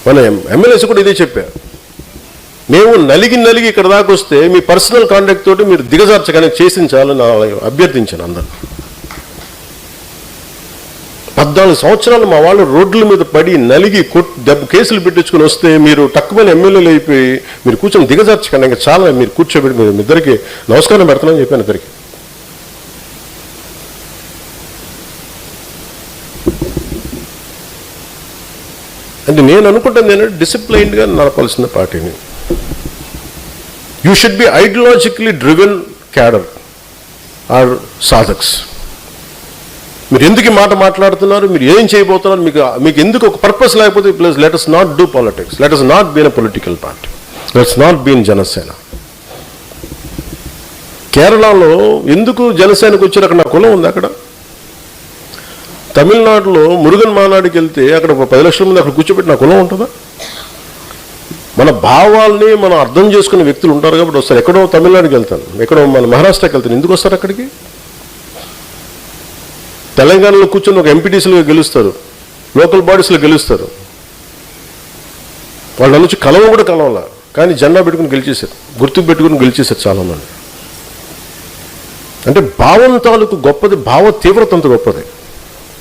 మన ఎమ్మెల్యేస్ కూడా ఇదే చెప్పారు. మేము నలిగి ఇక్కడ దాకా వస్తే మీ పర్సనల్ కాంటాక్ట్ తోటి మీరు దిగజార్చగానే చేసించాలని అభ్యర్థించాను అందరు. 14 సంవత్సరాలు మా వాళ్ళు రోడ్ల మీద పడి నలిగి కేసులు పెట్టించుకుని వస్తే మీరు తక్కువని ఎమ్మెల్యేలు అయిపోయి మీరు కూర్చొని దిగజార్చకండి, ఇంకా చాలా మీరు కూర్చోబెట్టి మీరు ఇద్దరికి నమస్కారం పెడతానని చెప్పాను ఇద్దరికి. అంటే నేను అనుకుంటుంది ఏంటంటే డిసిప్లైన్డ్గా నడపాల్సిన పార్టీని. You should be ideologically driven cadre or సాధక్స్. మీరు ఎందుకు మాట మాట్లాడుతున్నారు, మీరు ఏం చేయబోతున్నారు, మీకు ఎందుకు ఒక పర్పస్ లేకపోతే please let us not do politics, let us not be in a political party, let's not be in Janasena. కేరళలో ఎందుకు జనసేనకు వచ్చారు? అక్కడ నా కులం ఉంది. అక్కడ తమిళనాడులో మురుగన్ మానాడికి వెళ్తే అక్కడ 10 లక్షల మంది అక్కడ కూర్చోబెట్టి నా కులం ఉంటుందా? మన భావాల్ని మనం అర్థం చేసుకునే వ్యక్తులు ఉంటారు కాబట్టి వస్తారు. ఎక్కడో తమిళనాడుకి వెళ్తాను, ఎక్కడో మన మహారాష్ట్రకి వెళ్తాను, ఎందుకు వస్తారు అక్కడికి? తెలంగాణలో కూర్చొని ఒక ఎంపీటీసీలుగా గెలుస్తారు, లోకల్ బాడీస్లో గెలుస్తారు. వాళ్ళ నుంచి కూడా కలవాల, కానీ జెండా పెట్టుకుని గెలిచేశారు, గుర్తుకు పెట్టుకుని గెలిచేశారు చాలామంది. అంటే భావం తాలూకు గొప్పది, భావ తీవ్రత అంత గొప్పది.